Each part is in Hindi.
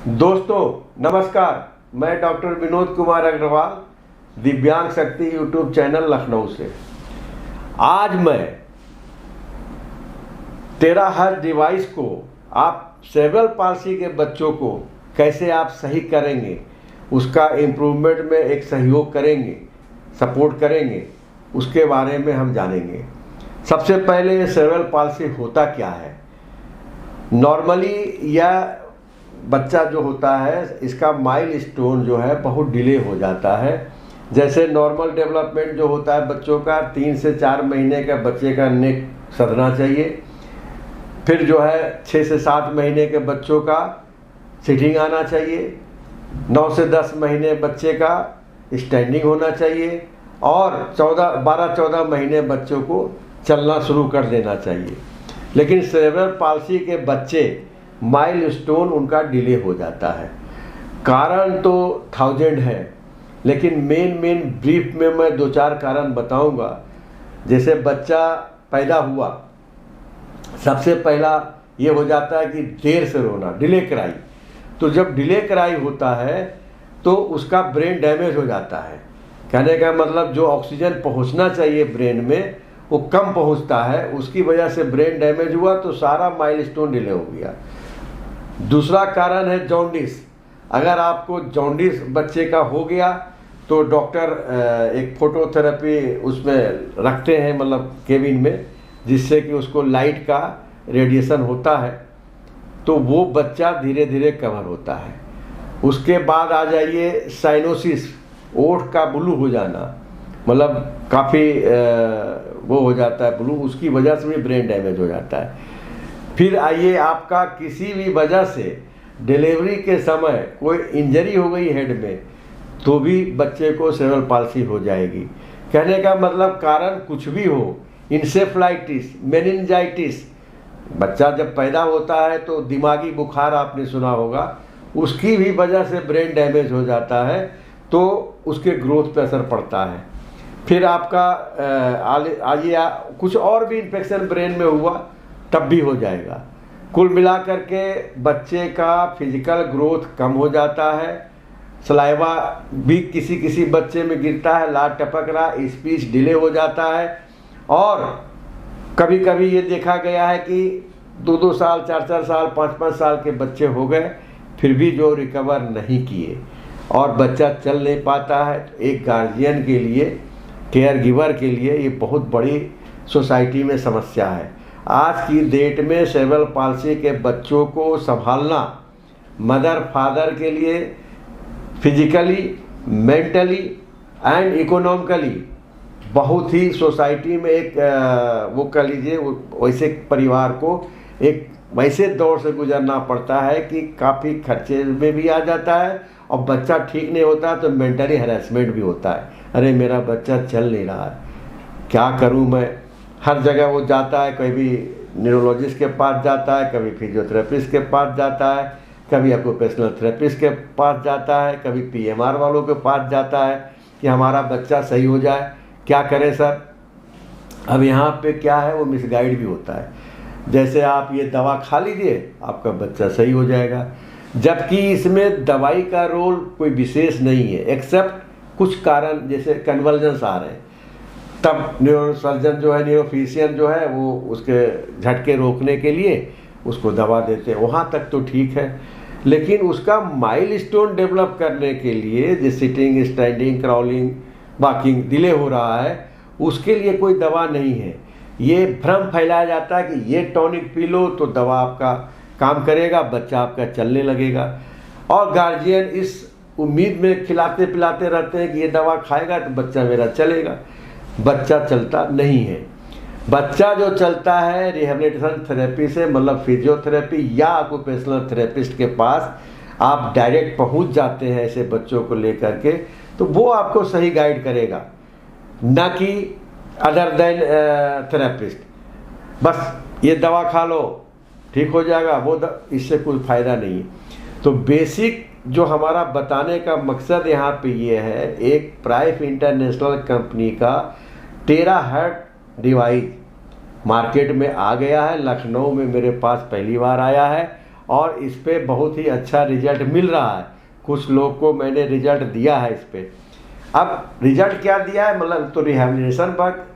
दोस्तों नमस्कार, मैं डॉक्टर विनोद कुमार अग्रवाल दिव्यांग शक्ति यूट्यूब चैनल लखनऊ से। आज मैं तेरा हर डिवाइस को आप सेरेब्रल पाल्सी के बच्चों को कैसे आप सही करेंगे, उसका इम्प्रूवमेंट में एक सहयोग करेंगे, सपोर्ट करेंगे, उसके बारे में हम जानेंगे। सबसे पहले सेरेब्रल पाल्सी होता क्या है। नॉर्मली यह बच्चा जो होता है इसका माइलस्टोन जो है बहुत डिले हो जाता है। जैसे नॉर्मल डेवलपमेंट जो होता है बच्चों का 3 से 4 महीने का बच्चे का नेक सधना चाहिए। फिर जो है 6 से 7 महीने के बच्चों का सिटिंग आना चाहिए। 9 से 10 महीने बच्चे का स्टैंडिंग होना चाहिए और 12-14 महीने बच्चों को चलना शुरू कर देना चाहिए। लेकिन सेरेब्रल पाल्सी के बच्चे माइलस्टोन उनका डिले हो जाता है। कारण तो 1000 है, लेकिन मेन ब्रीफ में मैं 2-4 कारण बताऊंगा। जैसे बच्चा पैदा हुआ, सबसे पहला ये हो जाता है कि देर से रोना, डिले क्राई। तो जब डिले क्राई होता है तो उसका ब्रेन डैमेज हो जाता है। कहने का मतलब जो ऑक्सीजन पहुंचना चाहिए ब्रेन में वो कम पहुंचता है, उसकी वजह से ब्रेन डैमेज हुआ तो सारा माइलस्टोन डिले हो गया। दूसरा कारण है जॉन्डिस। अगर आपको जॉन्डिस बच्चे का हो गया तो डॉक्टर एक फोटोथेरेपी उसमें रखते हैं, मतलब केबिन में, जिससे कि उसको लाइट का रेडिएशन होता है तो वो बच्चा धीरे धीरे कवर होता है। उसके बाद आ जाइए साइनोसिस, ओठ का ब्लू हो जाना, मतलब काफ़ी वो हो जाता है ब्लू, उसकी वजह से भी ब्रेन डैमेज हो जाता है। फिर आइए आपका किसी भी वजह से डिलीवरी के समय कोई इंजरी हो गई हेड में तो भी बच्चे को सेरेब्रल पाल्सी हो जाएगी। कहने का मतलब कारण कुछ भी हो, इंसेफ्लाइटिस, मेनिंजाइटिस, बच्चा जब पैदा होता है तो दिमागी बुखार आपने सुना होगा, उसकी भी वजह से ब्रेन डैमेज हो जाता है तो उसके ग्रोथ पे असर पड़ता है। फिर आपका आइए कुछ और भी इन्फेक्शन ब्रेन में हुआ तब भी हो जाएगा। कुल मिलाकर के बच्चे का फिजिकल ग्रोथ कम हो जाता है, सलाइवा भी किसी बच्चे में गिरता है, लार टपक रहा, स्पीच डिले हो जाता है। और कभी कभी ये देखा गया है कि 2-2 साल, 4-4 साल, 5-5 साल के बच्चे हो गए फिर भी जो रिकवर नहीं किए और बच्चा चल नहीं पाता है। तो एक गार्जियन के लिए, केयर गिवर के लिए ये बहुत बड़ी सोसाइटी में समस्या है। आज की डेट में सेरेब्रल पाल्सी के बच्चों को संभालना मदर फादर के लिए फिजिकली, मेंटली एंड इकोनॉमिकली बहुत ही सोसाइटी में एक वो कह लीजिए वैसे परिवार को एक वैसे दौर से गुजरना पड़ता है कि काफ़ी खर्चे में भी आ जाता है और बच्चा ठीक नहीं होता तो मेंटली हैरेसमेंट भी होता है। अरे मेरा बच्चा चल नहीं रहा है, क्या करूं मैं। हर जगह वो जाता है, कभी न्यूरोलॉजिस्ट के पास जाता है, कभी फिजियोथेरेपिस्ट के पास जाता है, कभी ऑक्यूपेशनल थेरेपिस्ट के पास जाता है, कभी पीएमआर वालों के पास जाता है कि हमारा बच्चा सही हो जाए। क्या करें सर। अब यहाँ पे क्या है, वो मिसगाइड भी होता है। जैसे आप ये दवा खा लीजिए आपका बच्चा सही हो जाएगा, जबकि इसमें दवाई का रोल कोई विशेष नहीं है, एक्सेप्ट कुछ कारण जैसे कन्वर्जेंस आ रहे हैं, तब न्यूरोसर्जन जो है, न्यूरोफिजिशियन जो है, वो उसके झटके रोकने के लिए उसको दवा देते हैं। वहाँ तक तो ठीक है, लेकिन उसका माइलस्टोन डेवलप करने के लिए जो sitting, standing, crawling, walking delay हो रहा है, उसके लिए कोई दवा नहीं है। ये भ्रम फैलाया जाता है कि ये टॉनिक पी लो तो दवा आपका काम करेगा, बच्चा आपका चलने लगेगा। और गार्जियन इस उम्मीद में खिलाते पिलाते रहते हैं कि ये दवा खाएगा तो बच्चा मेरा चलेगा। बच्चा चलता नहीं है। बच्चा जो चलता है रिहेबिलिटेशन थेरेपी से, मतलब फिजियोथेरेपी या ऑक्यूपेशनल थेरेपिस्ट के पास आप डायरेक्ट पहुंच जाते हैं ऐसे बच्चों को लेकर के, तो वो आपको सही गाइड करेगा, ना कि अदर देन थेरेपिस्ट। बस ये दवा खा लो ठीक हो जाएगा, वो इससे कोई फ़ायदा नहीं है। तो बेसिक जो हमारा बताने का मकसद यहाँ पे ये है, एक प्राइफ इंटरनेशनल कंपनी का टेराहर्ट्ज़ डिवाइस मार्केट में आ गया है। लखनऊ में मेरे पास पहली बार आया है और इस पे बहुत ही अच्छा रिजल्ट मिल रहा है। कुछ लोग को मैंने रिजल्ट दिया है इस पे। अब रिजल्ट क्या दिया है, मतलब तो रिहैबिलिटेशन पर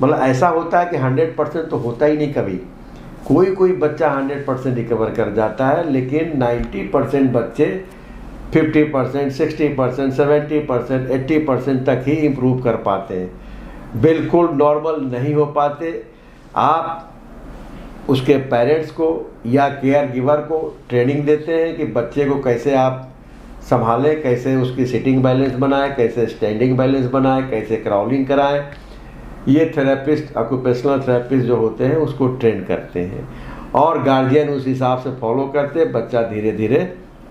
मतलब ऐसा होता है कि 100% तो होता ही नहीं कभी। कोई बच्चा 100% रिकवर कर जाता है, लेकिन 90% बच्चे 50%, 60%, 70%, 80% तक ही इम्प्रूव कर पाते हैं। बिल्कुल नॉर्मल नहीं हो पाते। आप उसके पेरेंट्स को या केयर गिवर को ट्रेनिंग देते हैं कि बच्चे को कैसे आप संभालें, कैसे उसकी सिटिंग बैलेंस बनाएं, कैसे स्टैंडिंग बैलेंस बनाएं, कैसे क्राउलिंग कराएं। ये थेरेपिस्ट, ऑक्यूपेशनल थेरेपिस्ट जो होते हैं उसको ट्रेन करते हैं और गार्जियन उस हिसाब से फॉलो करते हैं, बच्चा धीरे धीरे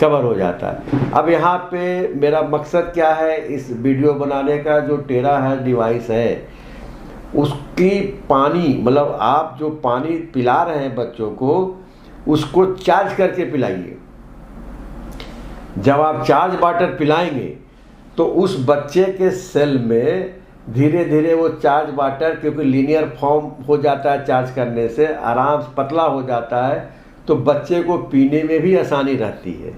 कवर हो जाता है। अब यहाँ पे मेरा मकसद क्या है इस वीडियो बनाने का, जो टेराहर्ट्ज़ डिवाइस है उसकी पानी मतलब आप जो पानी पिला रहे हैं बच्चों को, उसको चार्ज करके पिलाइए। जब आप चार्ज वाटर पिलाएंगे तो उस बच्चे के सेल में धीरे धीरे वो चार्ज वाटर, क्योंकि लीनियर फॉर्म हो जाता है चार्ज करने से, आराम से पतला हो जाता है, तो बच्चे को पीने में भी आसानी रहती है।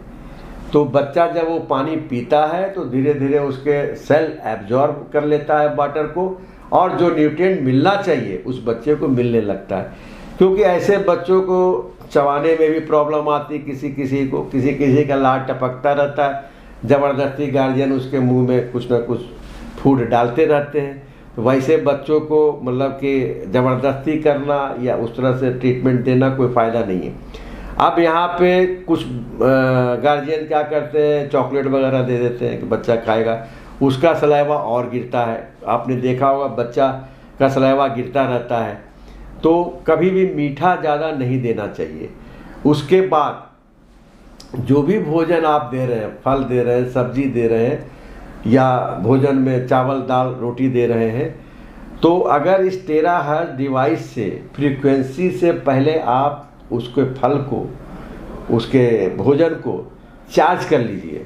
तो बच्चा जब वो पानी पीता है तो धीरे धीरे उसके सेल एब्जॉर्ब कर लेता है वाटर को, और जो न्यूट्रिएंट मिलना चाहिए उस बच्चे को मिलने लगता है। क्योंकि ऐसे बच्चों को चबाने में भी प्रॉब्लम आती, किसी किसी का लार टपकता रहता है, ज़बरदस्ती गार्जियन उसके मुंह में कुछ ना कुछ फूड डालते रहते हैं। तो वैसे बच्चों को मतलब कि ज़बरदस्ती करना या उस तरह से ट्रीटमेंट देना कोई फ़ायदा नहीं है। अब यहाँ पे कुछ गार्जियन क्या करते हैं, चॉकलेट वगैरह दे देते हैं कि बच्चा खाएगा, उसका सलाइवा और गिरता है। आपने देखा होगा बच्चा का सलाइवा गिरता रहता है। तो कभी भी मीठा ज़्यादा नहीं देना चाहिए। उसके बाद जो भी भोजन आप दे रहे हैं, फल दे रहे हैं, सब्जी दे रहे हैं, या भोजन में चावल दाल रोटी दे रहे हैं, तो अगर इस टेराहर्ट्ज़ डिवाइस से फ्रीक्वेंसी से पहले आप उसके फल को, उसके भोजन को चार्ज कर लीजिए,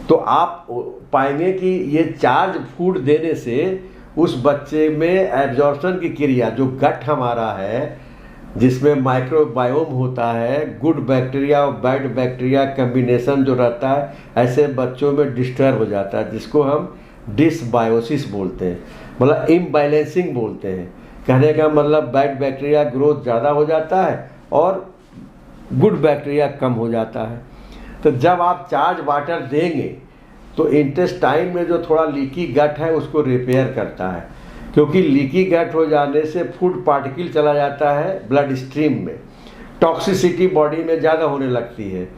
तो आप पाएंगे कि ये चार्ज फूड देने से उस बच्चे में एब्जॉर्प्शन की क्रिया, जो गट हमारा है जिसमें माइक्रोबायोम होता है, गुड बैक्टीरिया और बैड बैक्टीरिया कम्बिनेशन जो रहता है, ऐसे बच्चों में डिस्टर्ब हो जाता है, जिसको हम डिसबायोसिस बोलते हैं, मतलब इम्बैलेंसिंग बोलते हैं। कहने का मतलब बैड बैक्टीरिया ग्रोथ ज़्यादा हो जाता है और गुड बैक्टीरिया कम हो जाता है। तो जब आप चार्ज वाटर देंगे तो इंटेस्टाइन में जो थोड़ा लीकी गट है उसको रिपेयर करता है, क्योंकि लीकी गट हो जाने से फूड पार्टिकल चला जाता है ब्लड स्ट्रीम में, टॉक्सिसिटी बॉडी में ज़्यादा होने लगती है।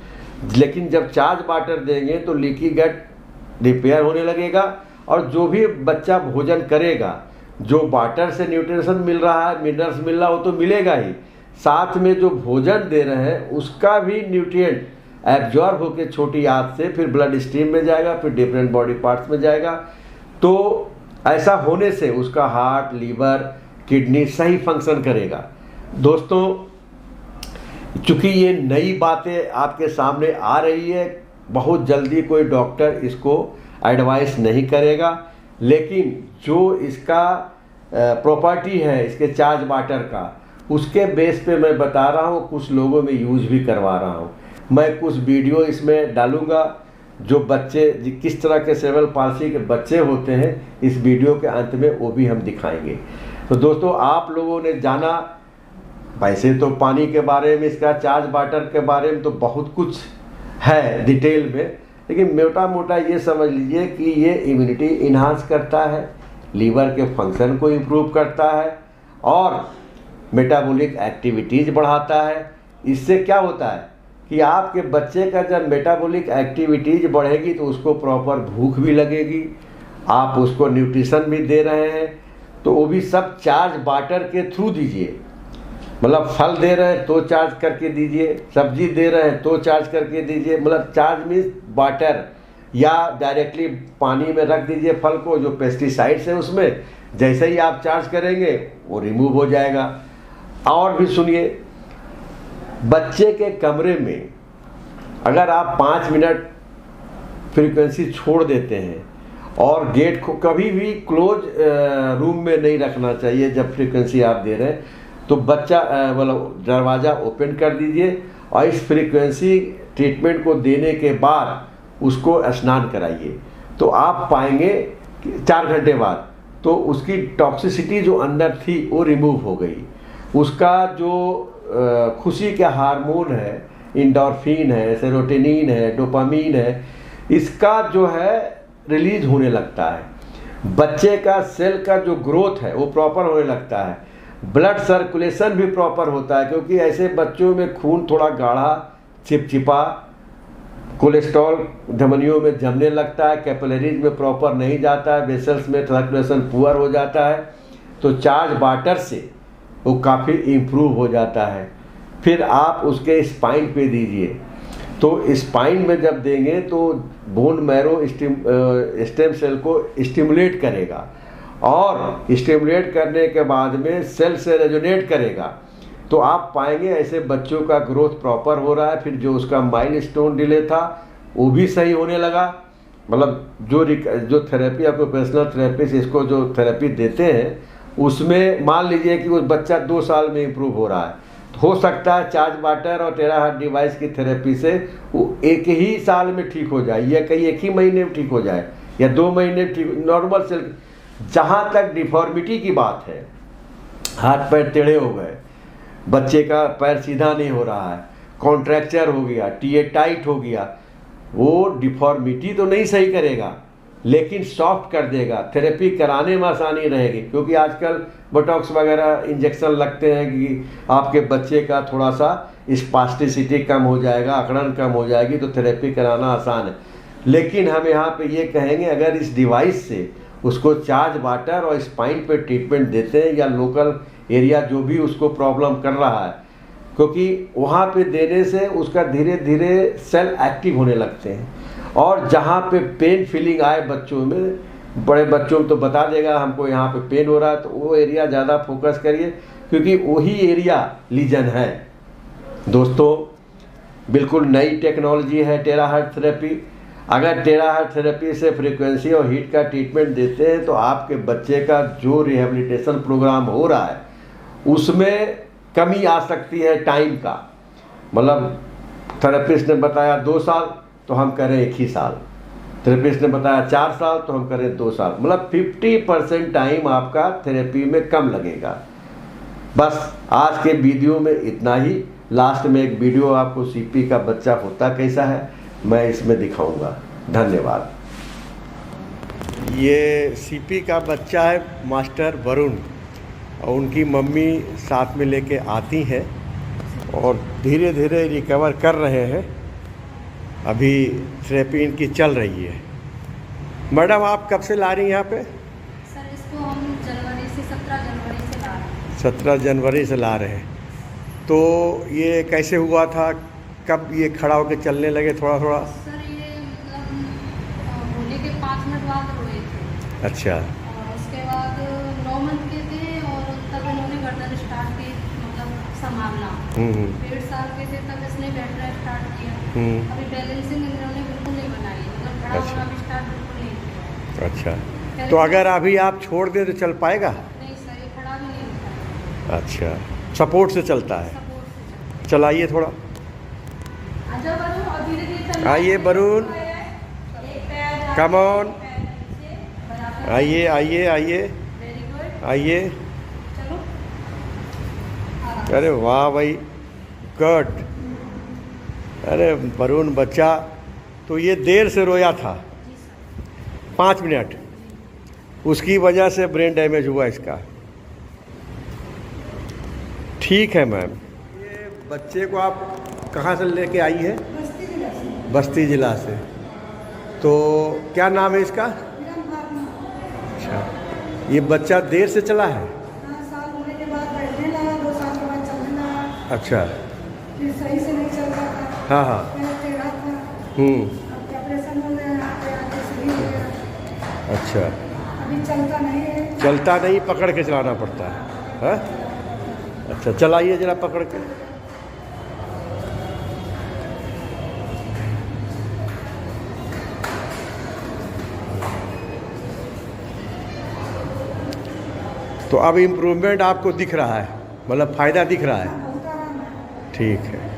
लेकिन जब चार्ज वाटर देंगे तो लीकी गट रिपेयर होने लगेगा, और जो भी बच्चा भोजन करेगा, जो वाटर से न्यूट्रिशन मिल रहा है, मिनरल्स मिल रहा है, वो तो मिलेगा ही, साथ में जो भोजन दे रहे हैं उसका भी न्यूट्रिएंट एब्जॉर्ब होकर छोटी आंत से फिर ब्लड स्ट्रीम में जाएगा, फिर डिफरेंट बॉडी पार्ट्स में जाएगा। तो ऐसा होने से उसका हार्ट, लीवर, किडनी सही फंक्शन करेगा। दोस्तों, चूँकि ये नई बातें आपके सामने आ रही है, बहुत जल्दी कोई डॉक्टर इसको एडवाइस नहीं करेगा, लेकिन जो इसका प्रॉपर्टी है इसके चार्ज वाटर का, उसके बेस पे मैं बता रहा हूँ, कुछ लोगों में यूज भी करवा रहा हूँ। मैं कुछ वीडियो इसमें डालूंगा, जो बच्चे किस तरह के सेरेब्रल पाल्सी के बच्चे होते हैं, इस वीडियो के अंत में वो भी हम दिखाएंगे। तो दोस्तों, आप लोगों ने जाना, वैसे तो पानी के बारे में, इसका चार्ज वाटर के बारे में तो बहुत कुछ है डिटेल में, लेकिन मोटा मोटा ये समझ लीजिए कि ये इम्यूनिटी इन्हांस करता है, लीवर के फंक्शन को इम्प्रूव करता है और मेटाबॉलिक एक्टिविटीज़ बढ़ाता है। इससे क्या होता है कि आपके बच्चे का जब मेटाबॉलिक एक्टिविटीज़ बढ़ेगी तो उसको प्रॉपर भूख भी लगेगी, आप उसको न्यूट्रिशन भी दे रहे हैं, तो वो भी सब चार्ज वाटर के थ्रू दीजिए। मतलब फल दे रहे हैं तो चार्ज करके दीजिए, सब्जी दे रहे हैं तो चार्ज करके दीजिए, मतलब चार्ज मीन्स वाटर, या डायरेक्टली पानी में रख दीजिए फल को, जो पेस्टिसाइड्स है उसमें, जैसे ही आप चार्ज करेंगे वो रिमूव हो जाएगा। और भी सुनिए, बच्चे के कमरे में अगर आप 5 मिनट फ्रीक्वेंसी छोड़ देते हैं, और गेट को कभी भी क्लोज रूम में नहीं रखना चाहिए जब फ्रीक्वेंसी आप दे रहे हैं, तो बच्चा मतलब दरवाज़ा ओपन कर दीजिए और इस फ्रीक्वेंसी ट्रीटमेंट को देने के बाद उसको स्नान कराइए, तो आप पाएंगे कि 4 घंटे बाद तो उसकी टॉक्सिसिटी जो अंदर थी वो रिमूव हो गई। उसका जो खुशी का हार्मोन है, इंडोर्फिन है, सेरोटोनिन है, डोपामीन है, इसका जो है रिलीज होने लगता है। बच्चे का सेल का जो ग्रोथ है वो प्रॉपर होने लगता है। ब्लड सर्कुलेशन भी प्रॉपर होता है, क्योंकि ऐसे बच्चों में खून थोड़ा गाढ़ा, चिपचिपा, कोलेस्ट्रॉल धमनियों में जमने लगता है, कैपिलरीज में प्रॉपर नहीं जाता है, वेसल्स में सर्कुलेशन पुअर हो जाता है। तो चार्ज वाटर से वो काफ़ी इम्प्रूव हो जाता है। फिर आप उसके स्पाइन पे दीजिए, तो स्पाइन में जब देंगे तो बोन मैरो स्टेम सेल को स्टिमुलेट करेगा, और स्टिमुलेट करने के बाद में सेल से रेजोनेट करेगा, तो आप पाएंगे ऐसे बच्चों का ग्रोथ प्रॉपर हो रहा है। फिर जो उसका माइलस्टोन डिले था वो भी सही होने लगा। मतलब जो थेरेपी ऑक्यूपेशनल थेरेपिस्ट इसको जो थेरेपी देते हैं उसमें मान लीजिए कि वो बच्चा 2 साल में इम्प्रूव हो रहा है, हो सकता है चार्ज वाटर और टेराहर्ट्ज डिवाइस की थेरेपी से वो 1 ही साल में ठीक हो जाए, या कहीं 1 ही महीने में ठीक हो जाए, या 2 महीने ठीक। नॉर्मल सेल, जहाँ तक डिफॉर्मिटी की बात है, हाथ पैर टेढ़े हो गए, बच्चे का पैर सीधा नहीं हो रहा है, कॉन्ट्रैक्चर हो गया, टीए टाइट हो गया, वो डिफॉर्मिटी तो नहीं सही करेगा लेकिन सॉफ्ट कर देगा। थेरेपी कराने में आसानी रहेगी, क्योंकि आजकल बोटॉक्स वगैरह इंजेक्शन लगते हैं कि आपके बच्चे का थोड़ा सा स्पास्टिसिटी कम हो जाएगा, अकड़न कम हो जाएगी, तो थेरेपी कराना आसान है। लेकिन हम यहाँ पे ये कहेंगे, अगर इस डिवाइस से उसको चार्ज वाटर और स्पाइन पे ट्रीटमेंट देते हैं, या लोकल एरिया जो भी उसको प्रॉब्लम कर रहा है, क्योंकि वहाँ पे देने से उसका धीरे धीरे सेल एक्टिव होने लगते हैं। और जहाँ पे पेन फीलिंग आए बच्चों में, बड़े बच्चों में तो बता देगा हमको यहाँ पे पेन हो रहा है, तो वो एरिया ज़्यादा फोकस करिए, क्योंकि वही एरिया लीजन है। दोस्तों बिल्कुल नई टेक्नोलॉजी है टेराहर्ट्ज थेरेपी। अगर टेराहर्ट्ज थेरेपी से फ्रीक्वेंसी और हीट का ट्रीटमेंट देते हैं तो आपके बच्चे का जो रिहेबिलिटेशन प्रोग्राम हो रहा है उसमें कमी आ सकती है टाइम का। मतलब थेरेपिस्ट ने बताया 2 साल तो हम करें 1 ही साल, थेरेपिस्ट ने बताया 4 साल तो हम करें 2 साल, मतलब 50% टाइम आपका थेरेपी में कम लगेगा। बस आज के वीडियो में इतना ही। लास्ट में एक वीडियो आपको सीपी का बच्चा होता कैसा है मैं इसमें दिखाऊंगा। धन्यवाद। ये सीपी का बच्चा है मास्टर वरुण, और उनकी मम्मी साथ में लेके आती हैं और धीरे धीरे रिकवर कर रहे हैं। अभी थेरेपी इनकी चल रही है। मैडम आप कब से ला रही हैं यहाँ पे? सर इसको हम जनवरी से 17 जनवरी से ला रहे हैं। 17 जनवरी से ला रहे हैं। तो ये कैसे हुआ था, कब ये खड़ा होकर चलने लगे थोड़ा थोड़ा? सर ये मतलब होने के 5 मिनट बाद हुए थे। अच्छा। और उसके बाद 9 मंथ के थे और तब इन्होंने गर्दन स्टार्ट की, मतलब संभालना। 1.5 साल के थे तब इसने बैठना स्टार्ट किया। अभी बैलेंसिंग इन्होंने बिल्कुल नहीं बनाई, मतलब खड़ा होना भी स्टार्ट बिल्कुल नहीं किया। अच्छा, तो अगर अभी आप छोड़ दें तो चल पाएगा? नहीं सर, ये खड़ा भी नहीं होता। अच्छा, सपोर्ट से चलता है। सपोर्ट से चलता चलाइए थोड़ा। अच्छा वरुण, और धीरे धीरे चलना। आइए वरुण, कम ऑन, आइए आइए आइए वेरी गुड, आइए। चलो। अरे वाह भाई, गुड। अरे वरुण बच्चा तो ये देर से रोया था 5 मिनट, उसकी वजह से ब्रेन डैमेज हुआ इसका। ठीक है मैम। ये बच्चे को आप कहाँ से लेके आई है? बस्ती जिला से। तो क्या नाम है इसका? अच्छा, ये बच्चा देर से चला है? साल होने के बाद बैठने लगा, 2 साल के बाद चलने लगा। अच्छा। फिर सही से नहीं चल रहा था। हाँ हाँ। पहले टेढ़ा था। अब ऑपरेशन हो गया, यहाँ पे आके सही हो गया। अच्छा। अभी चलता नहीं है। चलता नहीं, पकड़ के चलाना पड़ता है। हाँ? अच्छा, चलाइए जरा पकड़ के। तो अब इम्प्रूवमेंट आपको दिख रहा है, मतलब फ़ायदा दिख रहा है? बहुत आराम है। ठीक है।